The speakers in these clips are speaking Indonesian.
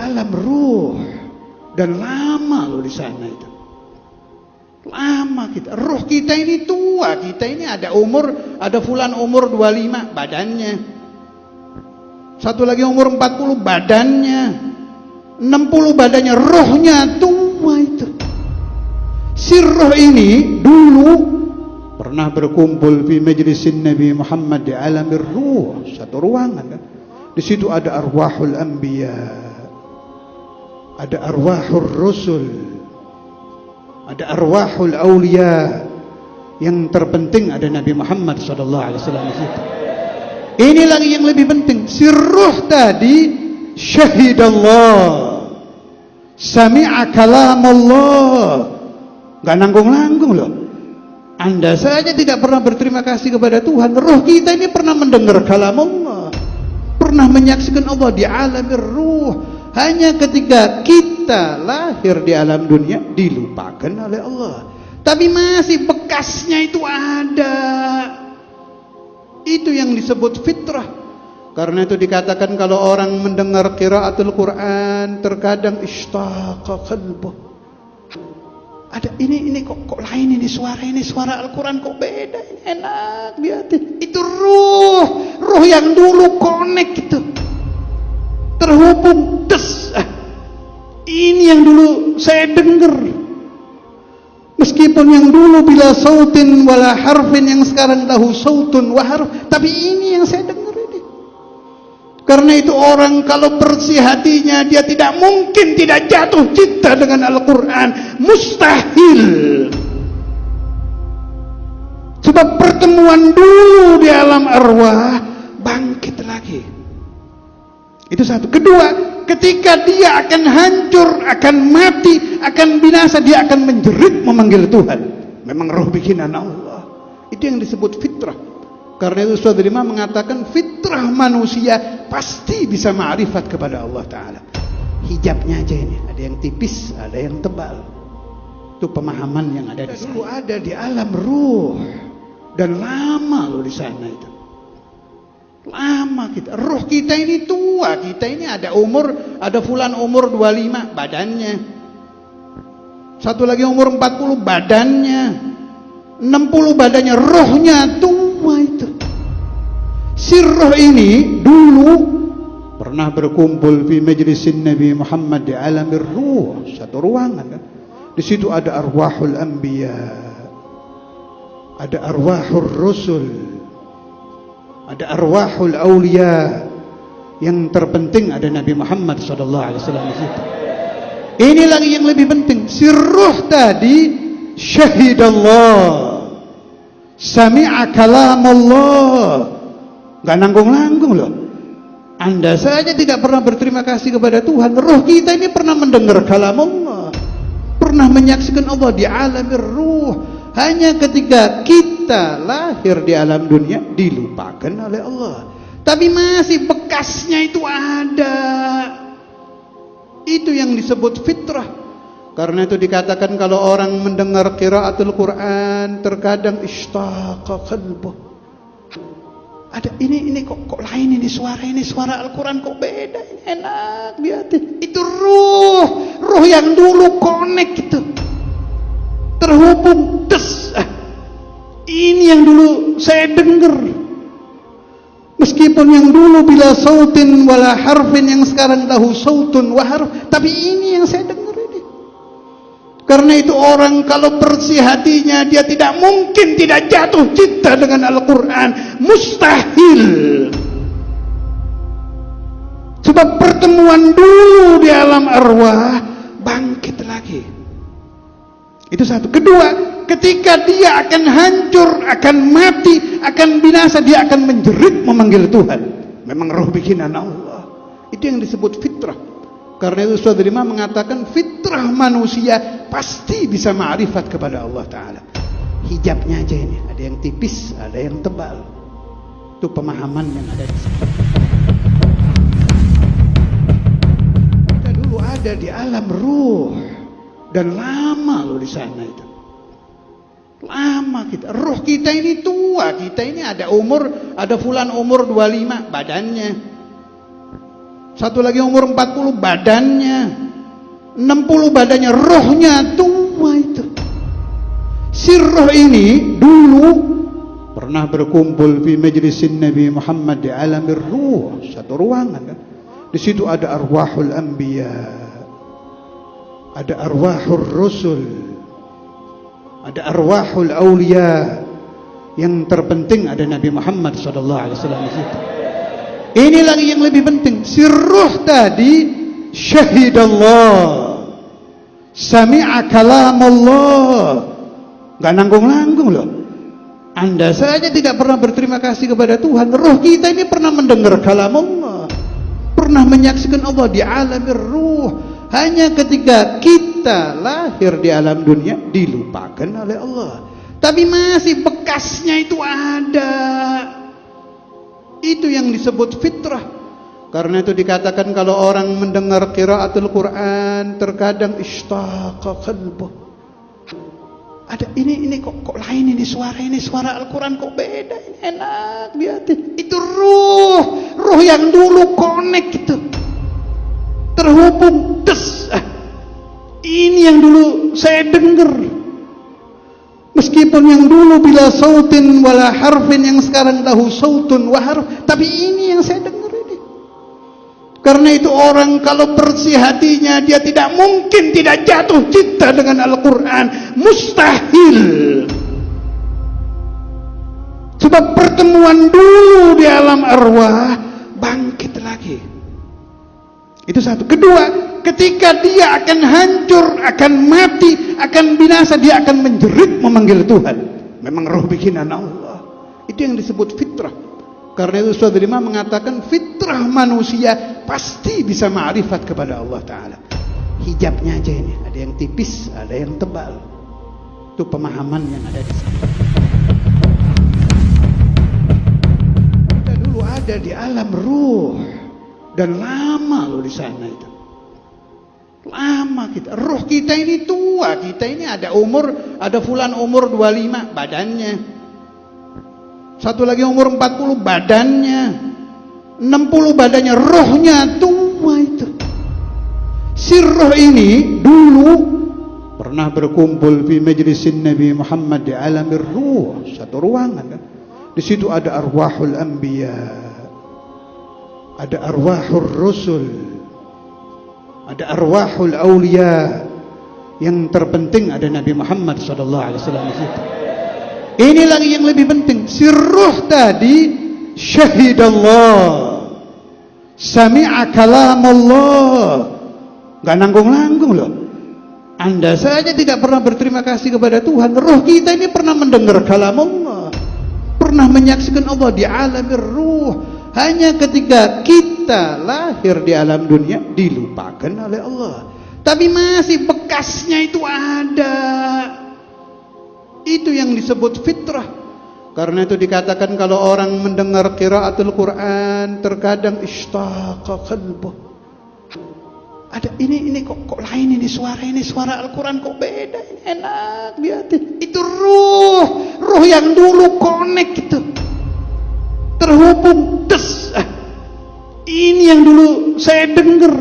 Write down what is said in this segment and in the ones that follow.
alam ruh. Dan lama loh di sana itu. Lama kita. Ruh kita ini tua. Kita ini ada fulan umur 25 badannya. Satu lagi umur 40 badannya. 60 badannya, rohnya tua itu. Si roh ini dulu pernah berkumpul di majlisin Nabi Muhammad di alamir ruh, satu ruangan kan. Di situ ada arwahul anbiya, ada arwahul rusul, ada arwahul awliya. Yang terpenting ada Nabi Muhammad SAW di situ. Ini lagi yang lebih penting. Si ruh tadi syahidallah, sami'a kalam Allah. Gak nanggung-nanggung loh. Anda saja tidak pernah berterima kasih kepada Tuhan. Roh kita ini pernah mendengar kalam Allah, pernah menyaksikan Allah di alamir ruh. Hanya ketika kita lahir di alam dunia dilupakan oleh Allah. Tapi masih bekasnya itu ada. Itu yang disebut fitrah. Karena itu dikatakan kalau orang mendengar qiraatul Quran terkadang ishtaqa qalbuh. Ada ini kok lain ini suara Al-Quran kok beda, ini enak di hati. Itu ruh yang dulu connect itu, terhubung des. Ini yang dulu saya dengar. Meskipun yang dulu bila sautin wala harfin, yang sekarang lahu sautun wa harf, tapi ini yang saya dengar ini. Karena itu orang kalau bersih hatinya, dia tidak mungkin tidak jatuh cinta dengan Al-Quran. Mustahil. Sebab pertemuan dulu di alam arwah bangkit lagi. Itu satu. Kedua, ketika dia akan hancur, akan mati, akan binasa, dia akan menjerit memanggil Tuhan. Memang roh bikinan Allah. Itu yang disebut fitrah. Karena itu Saudara Imam mengatakan fitrah manusia pasti bisa ma'rifat kepada Allah Ta'ala. Hijabnya aja ini, ada yang tipis, ada yang tebal. Itu pemahaman yang ada di sana. Dulu ada di alam ruh. Dan lama loh di sana itu. Lama kita. Ruh kita ini tua. Kita ini ada fulan umur 25 badannya. Satu lagi umur 40 badannya. 60 badannya, rohnya tua itu. Si roh ini dulu pernah berkumpul di majlisin Nabi Muhammad di alamir ruh, satu ruangan kan. Di situ ada arwahul anbiya, ada arwahul rusul, ada arwahul awliya. Yang terpenting ada Nabi Muhammad SAW di situ. Ini lagi yang lebih penting. Si ruh tadi syahidallah, sami'a kalam Allah. Gak nanggung-nanggung loh. Anda saja tidak pernah berterima kasih kepada Tuhan. Roh kita ini pernah mendengar kalam Allah, pernah menyaksikan Allah di alamir ruh. Hanya ketika kita lahir di alam dunia dilupakan oleh Allah. Tapi masih bekasnya itu ada. Itu yang disebut fitrah. Karena itu dikatakan kalau orang mendengar qiraatul Quran terkadang ishtaqa qalbuh. Ada ini kok lain ini suara Al-Quran kok beda, ini enak di hati. Itu ruh yang dulu connect itu, terhubung des. Ini yang dulu saya dengar. Meskipun yang dulu bila sautin wala harfin, yang sekarang lahu sautun wa harf, tapi ini yang saya dengar ini. Karena itu orang kalau bersih hatinya, dia tidak mungkin tidak jatuh cinta dengan Al-Quran. Mustahil. Sebab pertemuan dulu di alam arwah bangkit lagi. Itu satu. Kedua, ketika dia akan hancur, akan mati, akan binasa, dia akan menjerit memanggil Tuhan. Memang roh bikinan Allah. Itu yang disebut fitrah. Karena itu Saudara Imam mengatakan fitrah manusia pasti bisa ma'rifat kepada Allah Ta'ala. Hijabnya aja ini, ada yang tipis, ada yang tebal. Itu pemahaman yang ada di sana. Kita dulu ada di alam ruh. Dan lama loh di sana itu. Lama kita. Ruh kita ini tua. Kita ini ada fulan umur 25 badannya. Satu lagi umur 40 badannya, 60 badannya, rohnya tua itu. Si roh ini dulu pernah berkumpul di majlisin Nabi Muhammad di alamir ruh, satu ruangan kan. Di situ ada arwahul anbiya, ada arwahul rusul, ada arwahul awliya. Yang terpenting ada Nabi Muhammad SAW di situ. Ini lagi yang lebih penting. Si ruh tadi syahidallah, sami'a kalam Allah. Gak nanggung-nanggung loh. Anda saja tidak pernah berterima kasih kepada Tuhan. Ruh kita ini pernah mendengar kalam Allah, pernah menyaksikan Allah di alamir ruh. Hanya ketika kita lahir di alam dunia dilupakan oleh Allah, tapi masih bekasnya itu ada. Itu yang disebut fitrah. Karena itu dikatakan kalau orang mendengar qiraatul Quran terkadang ishtaqa qalbuh. Ada ini kok lain ini suara Al-Quran kok beda, ini enak di hati. Itu ruh yang dulu connect itu, terhubung des. Ini yang dulu saya dengar. Meskipun yang dulu bila sautin wala harfin, yang sekarang lahu sautun wa harf, tapi ini yang saya dengar ini. Karena itu orang kalau bersih hatinya, dia tidak mungkin tidak jatuh cinta dengan Al-Quran. Mustahil. Sebab pertemuan dulu di alam arwah bangkit lagi. Itu satu. Kedua, ketika dia akan hancur, akan mati, akan binasa, dia akan menjerit memanggil Tuhan. Memang roh bikinan Allah. Itu yang disebut fitrah. Karena itu Ustaz Imam mengatakan fitrah manusia pasti bisa ma'rifat kepada Allah Ta'ala. Hijabnya aja ini, ada yang tipis, ada yang tebal. Itu pemahaman yang ada di sana. Kita dulu ada di alam ruh, dan lama loh di sana itu. Lama kita, roh kita ini tua, kita ini ada fulan umur 25 badannya. Satu lagi umur 40 badannya, 60 badannya, rohnya tua itu. Si roh ini dulu pernah berkumpul di majlisin Nabi Muhammad di alamir ruh, satu ruangan kan. Di situ ada arwahul anbiya, ada arwahul rusul, ada arwahul awliya. Yang terpenting ada Nabi Muhammad SAW di situ. Ini lagi yang lebih penting. Si ruh tadi syahidallah, sami'a kalam Allah. Gak nanggung-nanggung loh. Anda saja tidak pernah berterima kasih kepada Tuhan. Ruh kita ini pernah mendengar kalam Allah, pernah menyaksikan Allah di alamir ruh. Hanya ketika kita lahir di alam dunia dilupakan oleh Allah, tapi masih bekasnya itu ada. Itu yang disebut fitrah. Karena itu dikatakan kalau orang mendengar qiraatul Quran terkadang ishtaqa qalbuh. Ada ini kok lain ini suara Al-Quran kok beda, ini enak di hati. Itu ruh yang dulu connect itu, terhubung des. Ini yang dulu saya dengar.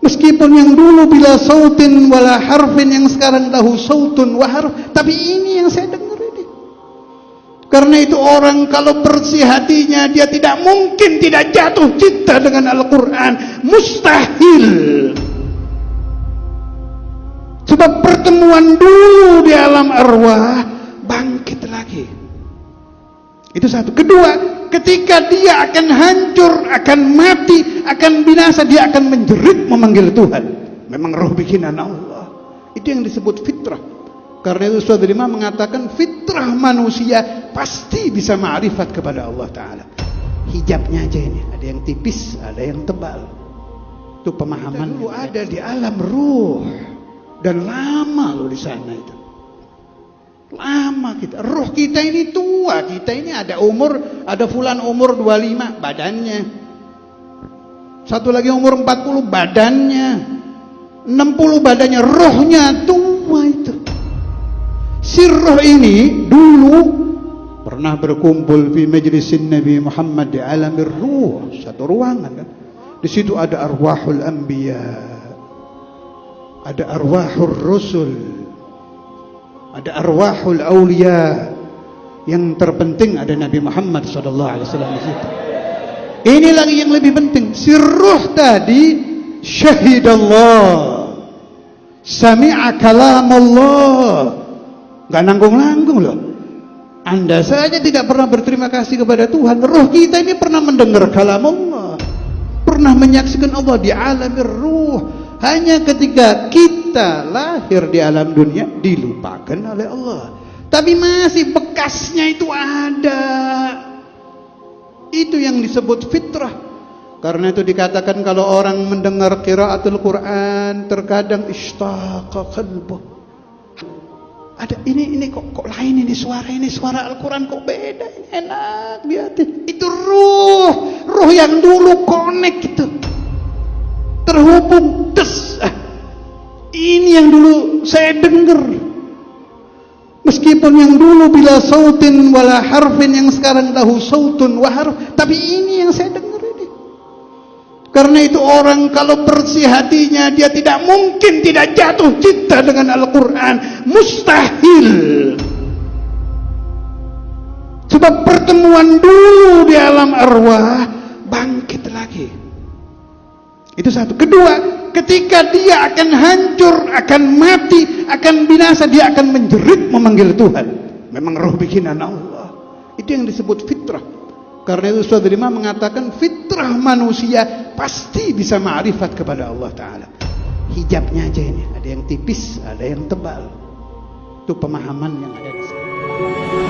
Meskipun yang dulu bila sautin wala harfin, yang sekarang lahu sautun wa harf, tapi ini yang saya dengar ini. Karena itu orang kalau bersih hatinya, dia tidak mungkin tidak jatuh cinta dengan Al-Quran. Mustahil. Sebab pertemuan dulu di alam arwah bangkit lagi. Itu satu. Kedua, ketika dia akan hancur, akan mati, akan binasa, dia akan menjerit memanggil Tuhan. Memang roh bikinan Allah. Itu yang disebut fitrah. Karena itu Ustaz Imam mengatakan fitrah manusia pasti bisa ma'rifat kepada Allah Ta'ala. Hijabnya aja ini, ada yang tipis, ada yang tebal. Itu pemahaman. Kita dulu ada di alam ruh, dan lama loh di sana itu. Lama kita, roh kita ini tua, kita ini ada fulan umur 25 badannya. Satu lagi umur 40 badannya, 60 badannya, rohnya tua itu. Si roh ini dulu pernah berkumpul di majlisin Nabi Muhammad di alamir ruh, satu ruangan kan. Di situ ada arwahul anbiya, ada arwahul rusul, ada arwahul aulia. Yang terpenting ada Nabi Muhammad SAW di situ. Ini lagi yang lebih penting. Si ruh tadi syahidallah, sami'a kalamullah. Gak nanggung-nanggung loh. Anda saja tidak pernah berterima kasih kepada Tuhan. Ruh kita ini pernah mendengar kalam Allah, pernah menyaksikan Allah di alam ruh. Hanya ketika kita lahir di alam dunia dilupakan oleh Allah, tapi masih bekasnya itu ada. Itu yang disebut fitrah. Karena itu dikatakan kalau orang mendengar qiraatul Quran terkadang ishtaqa qalbuh. Ada ini kok lain ini suara Al-Quran kok beda, ini enak di hati. Itu ruh yang dulu connect gitu, terhubung des. Ini yang dulu saya dengar, meskipun yang dulu bila sautin wala harfin, yang sekarang lahu sautun wa harf, tapi ini yang saya dengar ini. Karena itu orang kalau bersih hatinya, dia tidak mungkin tidak jatuh cinta dengan Al-Quran. Mustahil. Sebab pertemuan dulu di alam arwah, bangkit lagi. Itu satu. Kedua, ketika dia akan hancur, akan mati, akan binasa, dia akan menjerit memanggil Tuhan. Memang roh bikinan Allah. Itu yang disebut fitrah. Karena itu Ustaz Imam mengatakan fitrah manusia pasti bisa ma'rifat kepada Allah Ta'ala. Hijabnya aja ini, ada yang tipis, ada yang tebal. Itu pemahaman yang ada di sana.